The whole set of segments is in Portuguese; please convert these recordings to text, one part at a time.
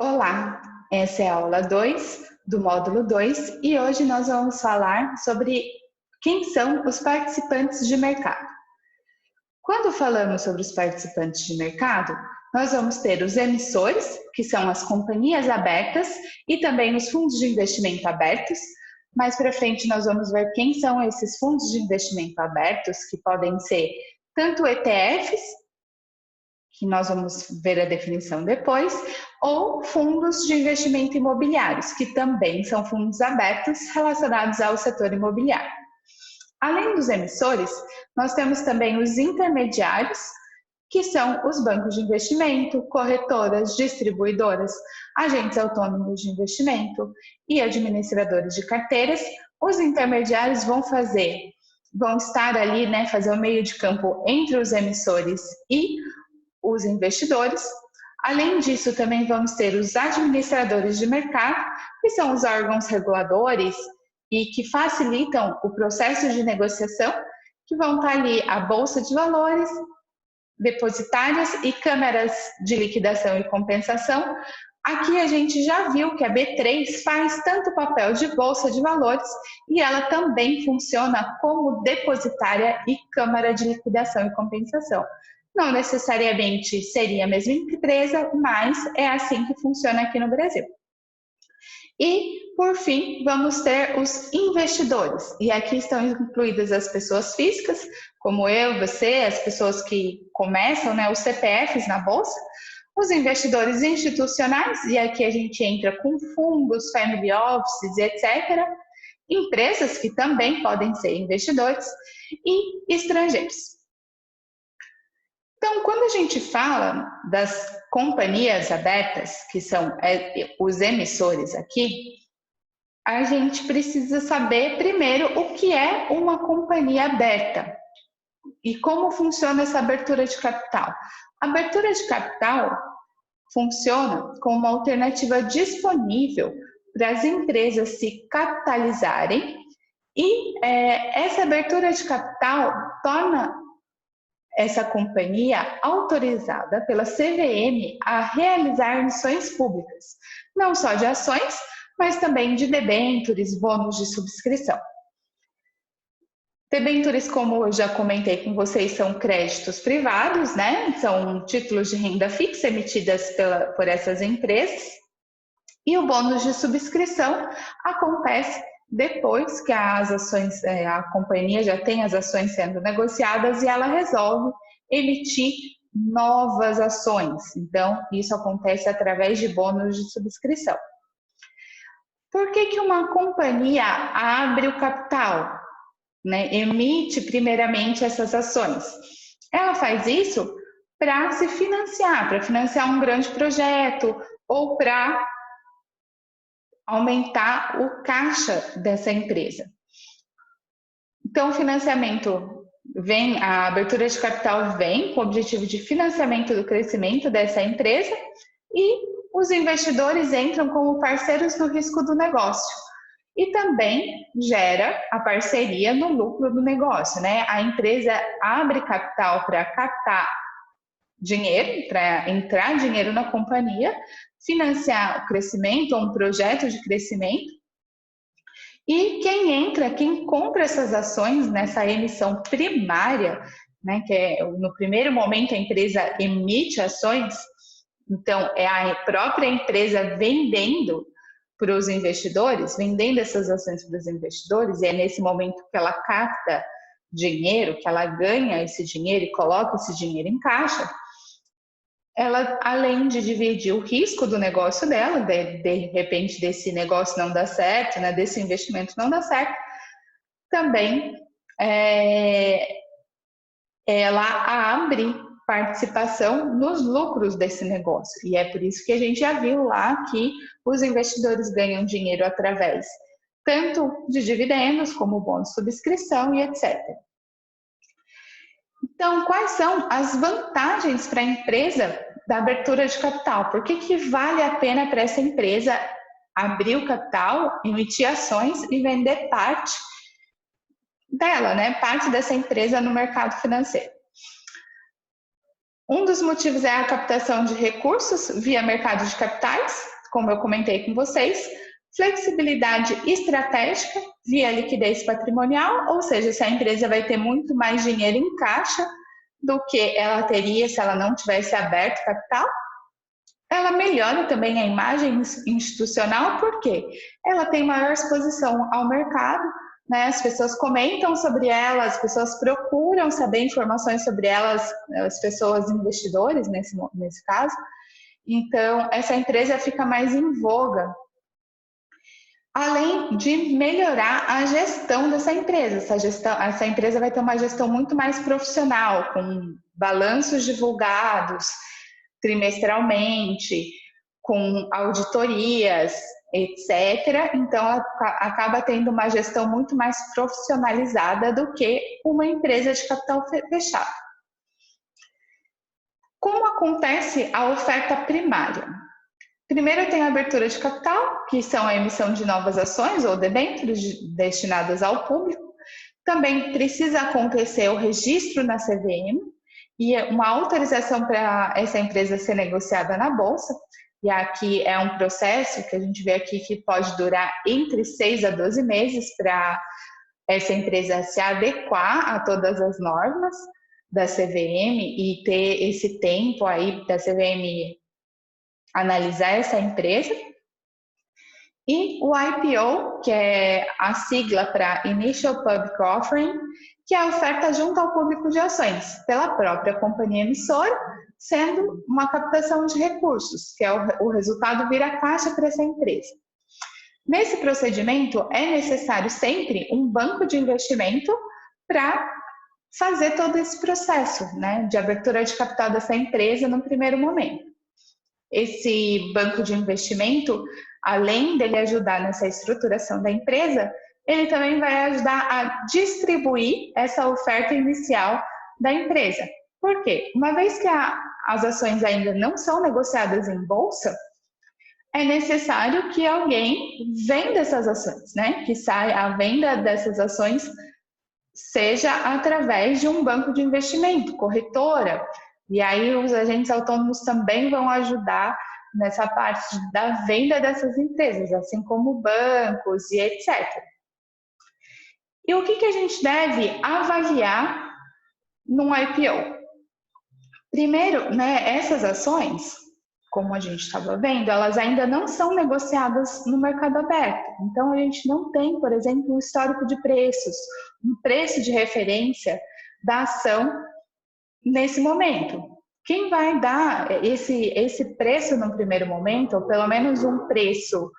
Olá, essa é a aula 2 do módulo 2 e hoje nós vamos falar sobre quem são os participantes de mercado. Quando falamos sobre os participantes de mercado, nós vamos ter os emissores, que são as companhias abertas, e também os fundos de investimento abertos. Mais para frente nós vamos ver quem são esses fundos de investimento abertos, que podem ser tanto ETFs, que nós vamos ver a definição depois, ou fundos de investimento imobiliários, que também são fundos abertos relacionados ao setor imobiliário. Além dos emissores, nós temos também os intermediários, que são os bancos de investimento, corretoras, distribuidoras, agentes autônomos de investimento e administradores de carteiras. Os intermediários vão estar ali, fazer o meio de campo entre os emissores e os investidores. Além disso, também vamos ter os administradores de mercado, que são os órgãos reguladores e que facilitam o processo de negociação, que vão estar ali a Bolsa de Valores, depositárias e câmaras de liquidação e compensação. Aqui a gente já viu que a B3 faz tanto papel de Bolsa de Valores e ela também funciona como depositária e câmara de liquidação e compensação. Não necessariamente seria a mesma empresa, mas é assim que funciona aqui no Brasil. E, por fim, vamos ter os investidores. E aqui estão incluídas as pessoas físicas, como eu, você, as pessoas que começam, os CPFs na Bolsa, os investidores institucionais, e aqui a gente entra com fundos, family offices, etc., empresas que também podem ser investidores, e estrangeiros. Então, quando a gente fala das companhias abertas, que são os emissores aqui, a gente precisa saber primeiro o que é uma companhia aberta e como funciona essa abertura de capital. A abertura de capital funciona como uma alternativa disponível para as empresas se capitalizarem e essa abertura de capital torna essa companhia autorizada pela CVM a realizar emissões públicas, não só de ações, mas também de debêntures, bônus de subscrição. Debêntures, como eu já comentei com vocês, são créditos privados, São títulos de renda fixa emitidas por essas empresas. E o bônus de subscrição acontece depois que as ações, a companhia já tem as ações sendo negociadas e ela resolve emitir novas ações. Então, isso acontece através de bônus de subscrição. Por que uma companhia abre o capital? Emite primeiramente essas ações? Ela faz isso para se financiar, para financiar um grande projeto ou para aumentar o caixa dessa empresa. Então, o financiamento a abertura de capital vem com o objetivo de financiamento do crescimento dessa empresa e os investidores entram como parceiros no risco do negócio. E também gera a parceria no lucro do negócio, A empresa abre capital para captar dinheiro, para entrar dinheiro na companhia, financiar o crescimento ou um projeto de crescimento. E quem compra essas ações nessa emissão primária, que é no primeiro momento a empresa emite ações, então é a própria empresa vendendo para os investidores, vendendo essas ações para os investidores, e é nesse momento que ela capta dinheiro, que ela ganha esse dinheiro e coloca esse dinheiro em caixa. Ela, além de dividir o risco do negócio dela, de repente desse negócio não dá certo, desse investimento não dá certo, também ela abre participação nos lucros desse negócio. E é por isso que a gente já viu lá que os investidores ganham dinheiro através tanto de dividendos, como bônus de subscrição e etc. Então, quais são as vantagens para a empresa da abertura de capital? Por que vale a pena para essa empresa abrir o capital, emitir ações e vender parte dela, parte dessa empresa no mercado financeiro? Um dos motivos é a captação de recursos via mercado de capitais, como eu comentei com vocês, flexibilidade estratégica via liquidez patrimonial, ou seja, se a empresa vai ter muito mais dinheiro em caixa do que ela teria se ela não tivesse aberto capital. Ela melhora também a imagem institucional, porque ela tem maior exposição ao mercado, né? As pessoas comentam sobre ela, as pessoas procuram saber informações sobre elas, as pessoas investidores, nesse caso. Então, essa empresa fica mais em voga. Além de melhorar a gestão dessa empresa. Essa empresa vai ter uma gestão muito mais profissional, com balanços divulgados trimestralmente, com auditorias, etc. Então, ela acaba tendo uma gestão muito mais profissionalizada do que uma empresa de capital fechado. Como acontece a oferta primária? Primeiro tem a abertura de capital, que são a emissão de novas ações ou debêntures destinadas ao público. Também precisa acontecer o registro na CVM e uma autorização para essa empresa ser negociada na Bolsa. E aqui é um processo que a gente vê aqui que pode durar entre 6 a 12 meses para essa empresa se adequar a todas as normas da CVM e ter esse tempo aí da CVM analisar essa empresa. E o IPO, que é a sigla para Initial Public Offering, que é a oferta junto ao público de ações, pela própria companhia emissora, sendo uma captação de recursos, que é o resultado vira caixa para essa empresa. Nesse procedimento, é necessário sempre um banco de investimento para fazer todo esse processo, né, de abertura de capital dessa empresa no primeiro momento. Esse banco de investimento, além dele ajudar nessa estruturação da empresa, ele também vai ajudar a distribuir essa oferta inicial da empresa. Por quê? Uma vez que as ações ainda não são negociadas em bolsa, é necessário que alguém venda essas ações, né? Que a venda dessas ações seja através de um banco de investimento, corretora. E aí os agentes autônomos também vão ajudar nessa parte da venda dessas empresas, assim como bancos e etc. E o que a gente deve avaliar num IPO? Primeiro, né, essas ações, como a gente estava vendo, elas ainda não são negociadas no mercado aberto. Então, a gente não tem, por exemplo, um histórico de preços, um preço de referência da ação nesse momento. Quem vai dar esse preço no primeiro momento, ou pelo menos um preço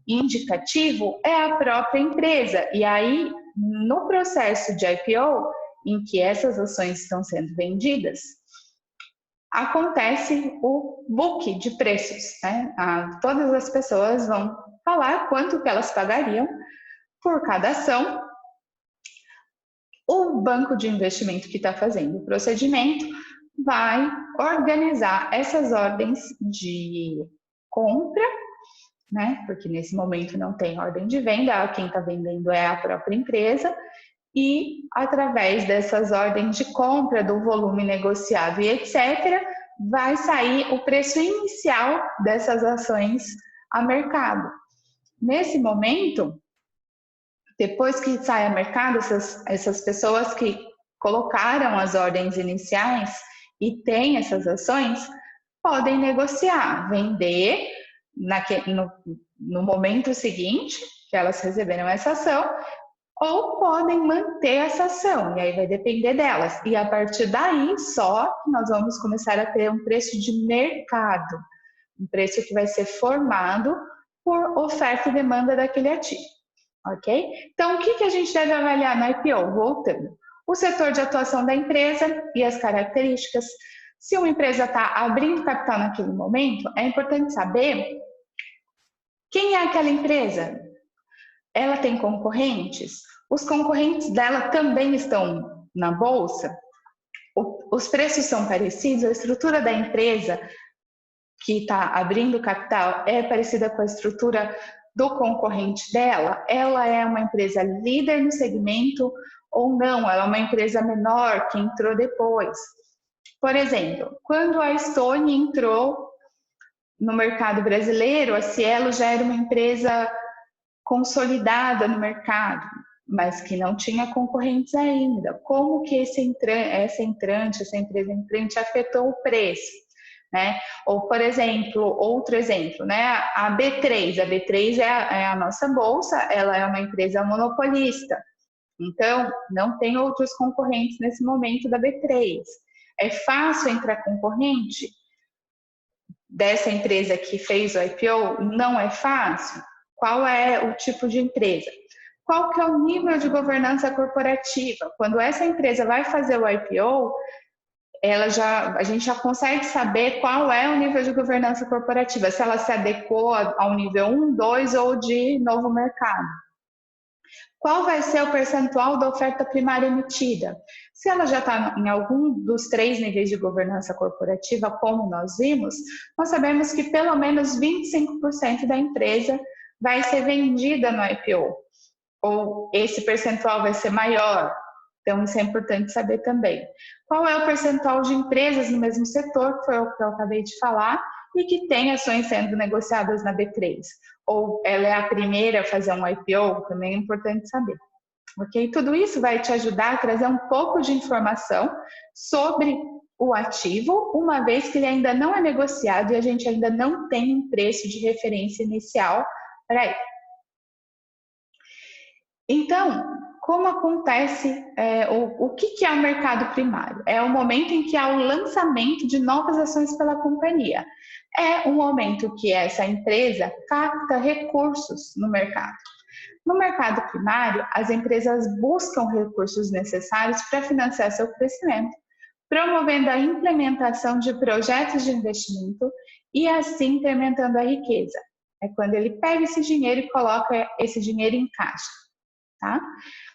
indicativo, é a própria empresa. E aí, no processo de IPO, em que essas ações estão sendo vendidas, acontece o book de preços, né? Todas as pessoas vão falar quanto que elas pagariam por cada ação. O banco de investimento que está fazendo o procedimento vai organizar essas ordens de compra, né? Porque nesse momento não tem ordem de venda, quem está vendendo é a própria empresa, e através dessas ordens de compra, do volume negociado e etc., vai sair o preço inicial dessas ações a mercado. Nesse momento, depois que sai a mercado, essas pessoas que colocaram as ordens iniciais e têm essas ações, podem negociar, vender no momento seguinte que elas receberam essa ação, ou podem manter essa ação, e aí vai depender delas. E a partir daí, só nós vamos começar a ter um preço de mercado, um preço que vai ser formado por oferta e demanda daquele ativo, ok? Então, o que a gente deve avaliar no IPO? Voltando. O setor de atuação da empresa e as características. Se uma empresa está abrindo capital naquele momento, é importante saber quem é aquela empresa. Ela tem concorrentes? Os concorrentes dela também estão na bolsa? Os preços são parecidos? A estrutura da empresa que está abrindo capital é parecida com a estrutura do concorrente dela? Ela é uma empresa líder no segmento ou não? Ela é uma empresa menor que entrou depois? Por exemplo, quando a Stone entrou no mercado brasileiro, a Cielo já era uma empresa consolidada no mercado, mas que não tinha concorrentes ainda. Como que essa empresa entrante afetou o preço? Né? Ou, por exemplo, outro exemplo, né? A B3. A B3 é a nossa bolsa, ela é uma empresa monopolista. Então, não tem outros concorrentes nesse momento da B3. É fácil entrar concorrente dessa empresa que fez o IPO? Não é fácil. Qual é o tipo de empresa? Qual que é o nível de governança corporativa? Quando essa empresa vai fazer o IPO, a gente já consegue saber qual é o nível de governança corporativa, se ela se adequou ao nível 1, 2 ou de novo mercado. Qual vai ser o percentual da oferta primária emitida? Se ela já está em algum dos 3 níveis de governança corporativa, como nós vimos, nós sabemos que pelo menos 25% da empresa vai ser vendida no IPO, ou esse percentual vai ser maior. Então, isso é importante saber também. Qual é o percentual de empresas no mesmo setor, que foi o que eu acabei de falar, e que tem ações sendo negociadas na B3? Ou ela é a primeira a fazer um IPO? Também é importante saber. Ok? Tudo isso vai te ajudar a trazer um pouco de informação sobre o ativo, uma vez que ele ainda não é negociado e a gente ainda não tem um preço de referência inicial para ele. Então, como acontece, o que é o mercado primário? É o momento em que há o lançamento de novas ações pela companhia. É um momento que essa empresa capta recursos no mercado. No mercado primário, as empresas buscam recursos necessários para financiar seu crescimento, promovendo a implementação de projetos de investimento e assim incrementando a riqueza. É quando ele pega esse dinheiro e coloca esse dinheiro em caixa. Tá?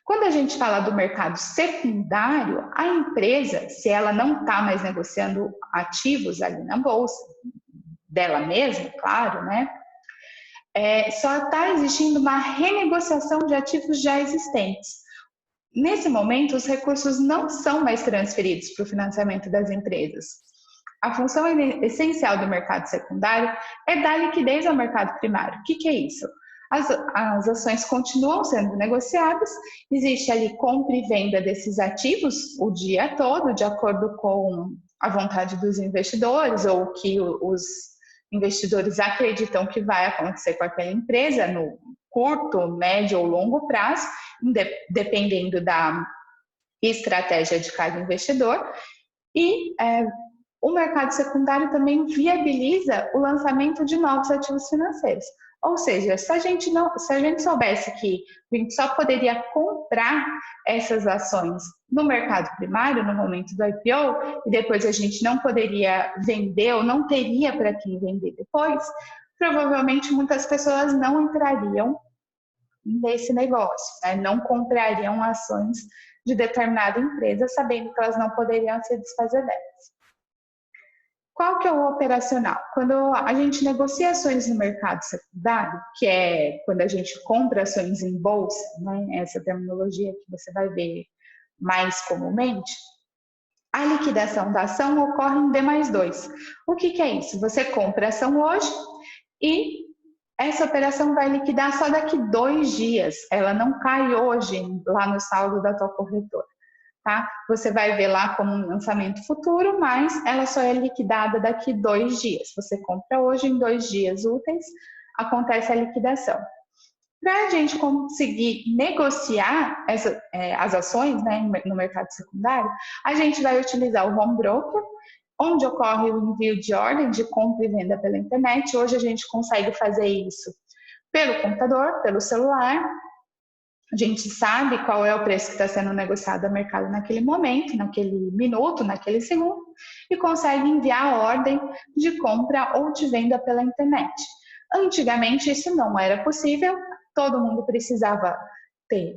Quando a gente fala do mercado secundário, a empresa, se ela não está mais negociando ativos ali na bolsa, dela mesma, claro, né? Só está existindo uma renegociação de ativos já existentes. Nesse momento, os recursos não são mais transferidos para o financiamento das empresas. A função essencial do mercado secundário é dar liquidez ao mercado primário. O que é isso? As ações continuam sendo negociadas, existe ali compra e venda desses ativos o dia todo, de acordo com a vontade dos investidores ou o que os investidores acreditam que vai acontecer com aquela empresa no curto, médio ou longo prazo, dependendo da estratégia de cada investidor. E o mercado secundário também viabiliza o lançamento de novos ativos financeiros. Ou seja, se a gente soubesse que a gente só poderia comprar essas ações no mercado primário, no momento do IPO, e depois a gente não poderia vender ou não teria para quem vender depois, provavelmente muitas pessoas não entrariam nesse negócio, né? Não comprariam ações de determinada empresa, sabendo que elas não poderiam se desfazer delas. Qual que é o operacional? Quando a gente negocia ações no mercado secundário, que é quando a gente compra ações em bolsa, né? Essa terminologia que você vai ver mais comumente, a liquidação da ação ocorre em D+2. O que é isso? Você compra a ação hoje e essa operação vai liquidar só daqui 2 dias. Ela não cai hoje lá no saldo da tua corretora. Tá? Você vai ver lá como um lançamento futuro, mas ela só é liquidada daqui 2 dias. Você compra hoje, em 2 dias úteis, acontece a liquidação. Para a gente conseguir negociar as ações, né, no mercado secundário, a gente vai utilizar o home broker, onde ocorre o envio de ordem de compra e venda pela internet. Hoje a gente consegue fazer isso pelo computador, pelo celular. A gente sabe qual é o preço que está sendo negociado a mercado naquele momento, naquele minuto, naquele segundo, e consegue enviar a ordem de compra ou de venda pela internet. Antigamente isso não era possível, todo mundo precisava ter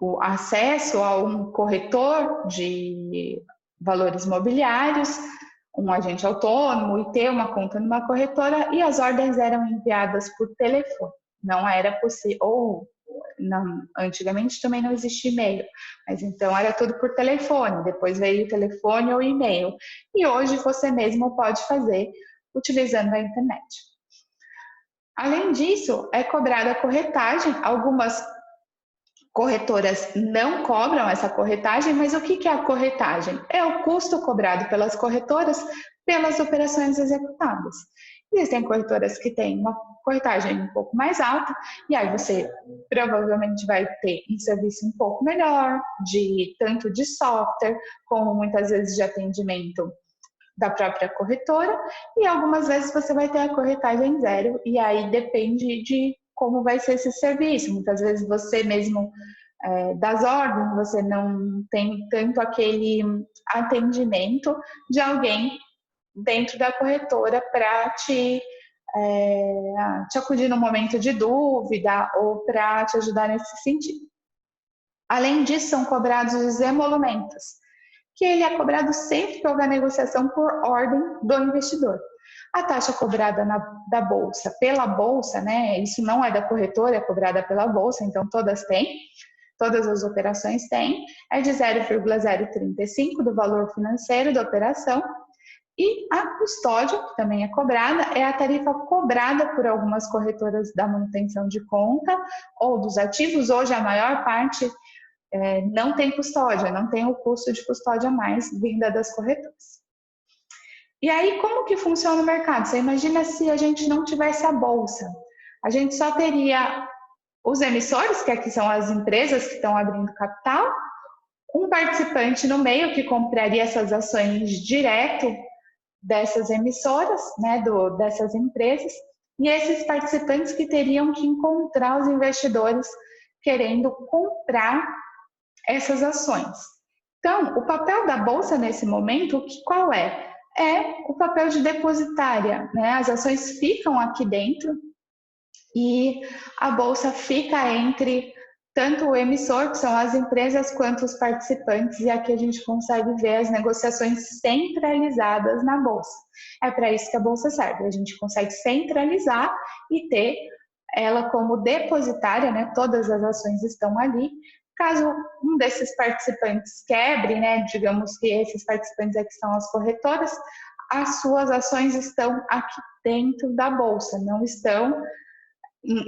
o acesso a um corretor de valores mobiliários, um agente autônomo e ter uma conta numa corretora, e as ordens eram enviadas por telefone. Não era possível, ou antigamente também não existia e-mail, mas então era tudo por telefone, depois veio o telefone ou e-mail, e hoje você mesmo pode fazer utilizando a internet. Além disso, é cobrada a corretagem, algumas corretoras não cobram essa corretagem, mas o que é a corretagem? É o custo cobrado pelas corretoras pelas operações executadas. Existem corretoras que têm uma corretagem um pouco mais alta, e aí você provavelmente vai ter um serviço um pouco melhor, tanto de software, como muitas vezes de atendimento da própria corretora, e algumas vezes você vai ter a corretagem zero, e aí depende de como vai ser esse serviço. Muitas vezes você mesmo das ordens, você não tem tanto aquele atendimento de alguém dentro da corretora para te acudir no momento de dúvida ou para te ajudar nesse sentido. Além disso, são cobrados os emolumentos, que ele é cobrado sempre que houver negociação por ordem do investidor. A taxa cobrada da bolsa, pela bolsa, né? Isso não é da corretora, é cobrada pela bolsa, então todas as operações têm, é de 0,035 do valor financeiro da operação. E a custódia, que também é cobrada, é a tarifa cobrada por algumas corretoras da manutenção de conta ou dos ativos. Hoje a maior parte não tem custódia, não tem o custo de custódia mais vinda das corretoras. E aí, como que funciona o mercado? Você imagina se a gente não tivesse a bolsa. A gente só teria os emissores, que aqui são as empresas que estão abrindo capital, um participante no meio que compraria essas ações direto dessas emissoras, né, dessas empresas, e esses participantes que teriam que encontrar os investidores querendo comprar essas ações. Então, o papel da bolsa nesse momento, qual é? É o papel de depositária, né? As ações ficam aqui dentro e a bolsa fica entre tanto o emissor, que são as empresas, quanto os participantes, e aqui a gente consegue ver as negociações centralizadas na bolsa. É para isso que a bolsa serve, a gente consegue centralizar e ter ela como depositária, né? Todas as ações estão ali. Caso um desses participantes quebre, né? Digamos que esses participantes aqui são as corretoras, as suas ações estão aqui dentro da bolsa, não estão,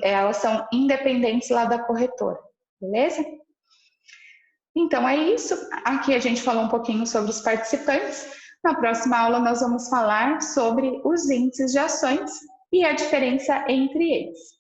elas são independentes lá da corretora. Beleza? Então é isso. Aqui a gente falou um pouquinho sobre os participantes. Na próxima aula nós vamos falar sobre os índices de ações e a diferença entre eles.